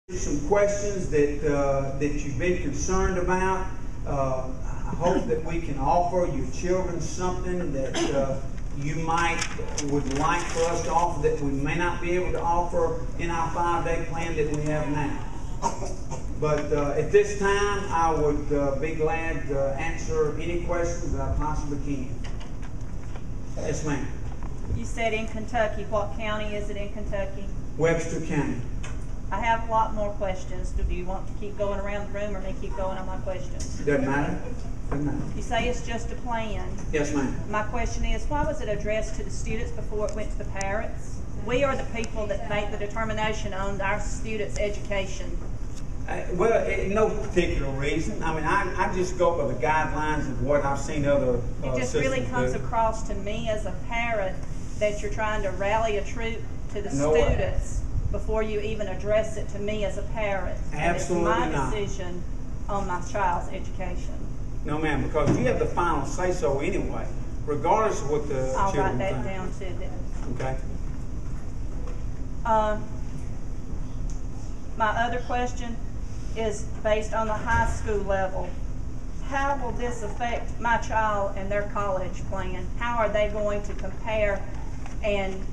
Some questions that that you've been concerned about. I hope that we can offer your children something that you would like for us to offer that we may not be able to offer in our 5-day plan that we have now. But at this time, I would be glad to answer any questions that I possibly can. Yes, ma'am. You said in Kentucky. What county is it in Kentucky? Webster County. I have a lot more questions. Do you want to keep going around the room or me keep going on my questions? Doesn't matter. Doesn't matter. You say it's just a plan. Yes, ma'am. My question is, why was it addressed to the students before it went to the parents? We are the people that make the determination on our students' education. Well, no particular reason. I mean, I just go by the guidelines of what I've seen other It just really comes across to me as a parent that you're trying to rally a troop to the students before you even address it to me as a parent. Absolutely not. And it's my decision on my child's education. No, ma'am, because you have the final say-so anyway, regardless of what the I'll children write that think. down too then. Okay. My other question is based on the high school level. How will this affect my child and their college plan? How are they going to compare and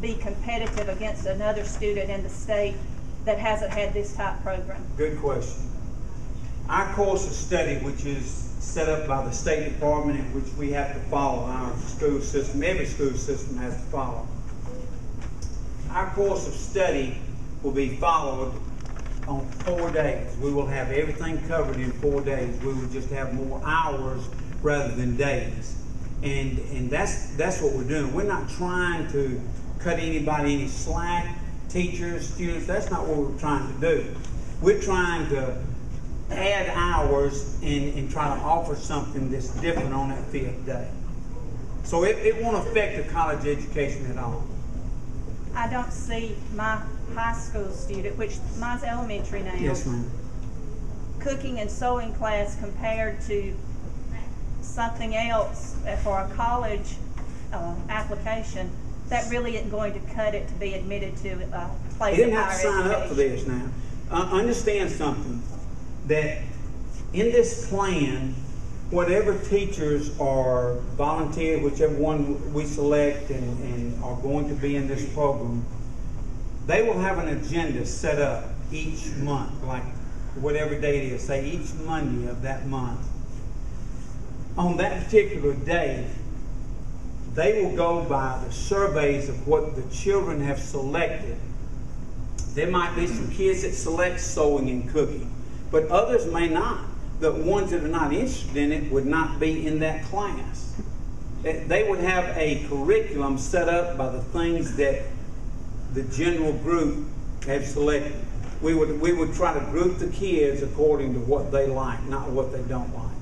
be competitive against another student in the state that hasn't had this type program? Good question. Our course of study, which is set up by the State Department, in which we have to follow our school system, every school system has to follow. Our course of study will be followed on 4 days. We will have everything covered in 4 days. We will just have more hours rather than days. And that's what we're doing. We're not trying to cut anybody any slack, teachers, students. That's not what we're trying to do. We're trying to add hours and try to offer something that's different on that 5th day. So it won't affect the college education at all. I don't see my high school student, which mine's elementary now. Yes, ma'am. Cooking and sewing class compared to something else for a college application. That really isn't going to cut it to be admitted to a place of higher education. You didn't have to sign up for this now. Understand something, that in this plan, whatever teachers are volunteered, whichever one we select and are going to be in this program, they will have an agenda set up each month, like whatever day it is, say each Monday of that month. On that particular day, they will go by the surveys of what the children have selected. There might be some kids that select sewing and cooking, but others may not. The ones that are not interested in it would not be in that class. They would have a curriculum set up by the things that the general group have selected. We would try to group the kids according to what they like, not what they don't like.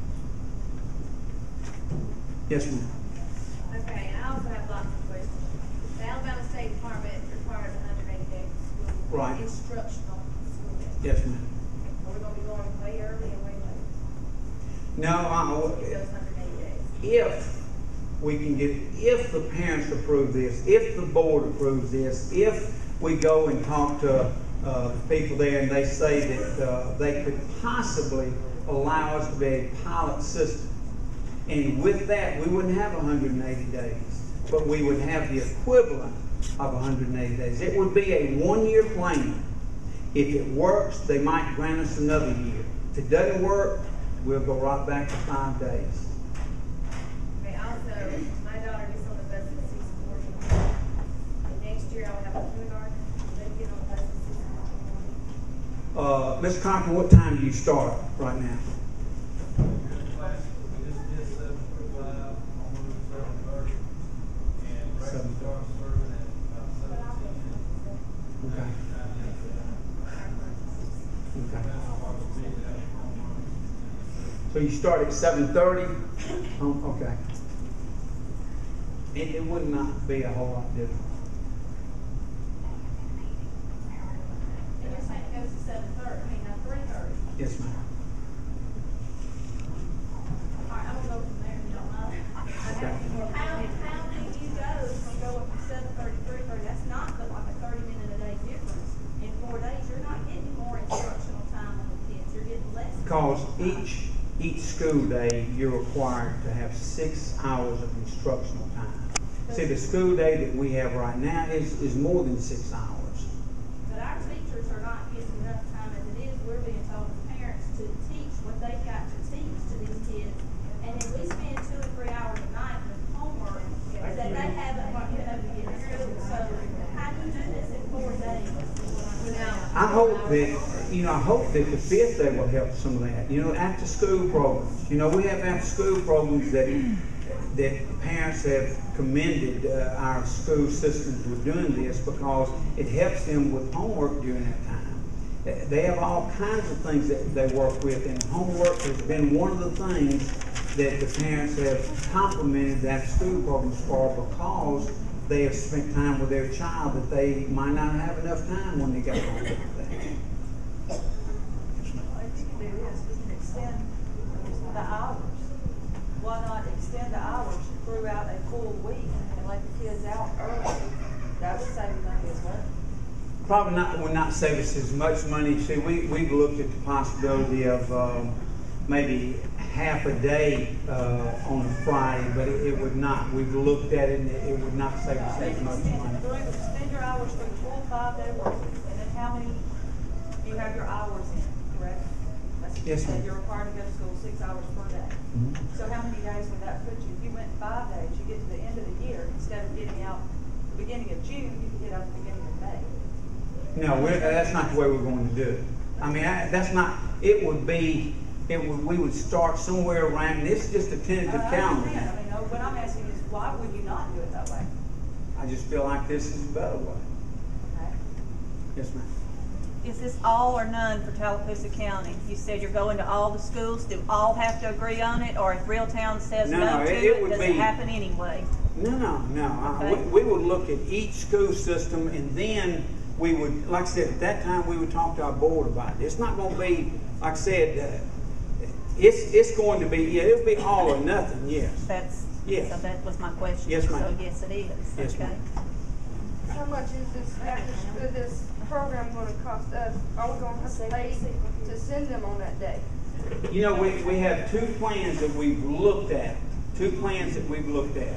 Yes, ma'am. Okay, I also have lots of questions. The Alabama State Department requires 180 days of school. Right. Instructional school day. Yes, ma'am. Are we going to be going way early and way late? No, Those 180 days. if we can get, if the parents approve this, if the board approves this, if we go and talk to the people there and they say that they could possibly allow us to be a pilot system. And with that, we wouldn't have 180 days, but we would have the equivalent of 180 days. It would be a 1-year plan. If it works, they might grant us another year. If it doesn't work, we'll go right back to 5 days. Okay, also, my daughter gets on the bus at 6:40. And next year, I'll have a kindergarten. They get on the bus at 6:40. Ms. Cochran, what time do you start right now? Okay. Okay. So you start at 7:30? Okay. It would not be a whole lot different. And you're saying it goes to 7:30, 3:30. Yes, ma'am. All right, I'm gonna go from there, if you don't mind. How do you go from going from 7:30 to 3:30? That's not but like a 30-minute a day difference. In 4 days, you're not getting Because each school day, you're required to have 6 hours of instructional time. See, the school day that we have right now is more than 6 hours. But our teachers are not getting enough time as it is. We're being told as parents to teach what they've got to teach to these kids. And then we spend 2 or 3 hours a night with homework that they haven't been able to get to school. So how do you do this in 4 days? I hope that the 5th day will help some of that. After school programs. We have after school programs that parents have commended our school systems with doing this because it helps them with homework during that time. They have all kinds of things that they work with, and homework has been one of the things that the parents have complimented the after school programs for because they have spent time with their child that they might not have enough time when they get home. If you can do this, we can extend the hours. Why not extend the hours throughout a full week and let the kids out early? That would save money as well. Probably not. Would not save us as much money. See, we've looked at the possibility of maybe half a day on a Friday, but it would not. We've looked at it, and it would not save us as much money. Extend your hours for the full 5-day work week, and then how many do you have your hours in? Correct. That's what Yes, you said. ma'am. You're required to go to school 6 hours per day. Mm-hmm. So how many days would that put you? If you went 5 days, you get to the end of the year, instead of getting out the beginning of June, you can get out the beginning of May. No, that's not the way we're going to do it. I mean, that's not. It would be. We would start somewhere around. This is just a tentative calendar. I mean, what I'm asking is, why would you not do it that way? I just feel like this is a better way. Okay. Yes, ma'am. Is this all or none for Tallapoosa County? You said you're going to all the schools. Do all have to agree on it? Or if Reeltown says No, no to it it, would does be- it happen anyway? No. Okay. We would look at each school system, and then we would, like I said, at that time we would talk to our board about it. It's not going to be, like I said, it's going to be, it'll be all or nothing, yes. Yes. So that was my question. Yes, ma'am. So yes, it is. Yes, Okay. ma'am. How much is this program going to cost us? Are we going to have to pay to send them on that day? We have 2 plans that we've looked at. 2 plans that we've looked at.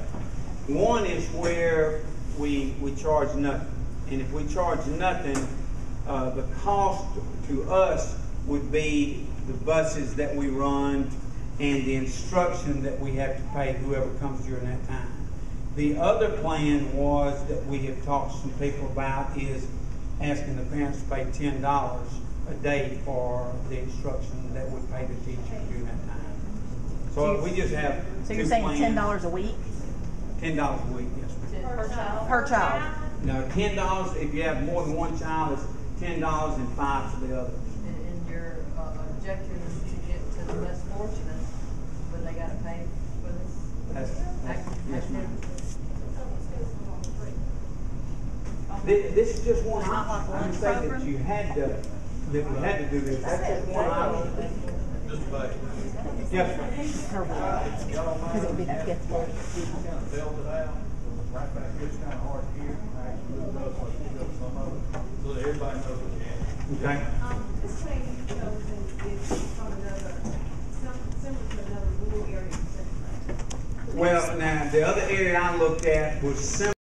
One is where we charge nothing. And if we charge nothing, the cost to us would be the buses that we run and the instruction that we have to pay whoever comes during that time. The other plan was that we have talked to some people about is asking the parents to pay $10 a day for the instruction that would pay the teachers during that time. So we just have So 2 you're saying plans. $10 a week? $10 a week, yes, ma'am. Per child? Per child. No, $10 if you have more than one child, it's $10 and $5 for the others. And your objective is to get to the less fortunate, but they gotta pay for this Yes, ma'am. activity. This is just one It's not option. like I lunch didn't say that program? you had to, that we had to do this. That's just one option. Mr. Baker, Yes, sir. Because it would be that gift. kind of built it out, right back here, it's kind of hard to hear, I actually moved up, so I picked up some of it, so that everybody knows what you have. Okay. This thing you chosen is from another, similar to another rural area. Well, now, the other area I looked at was similar.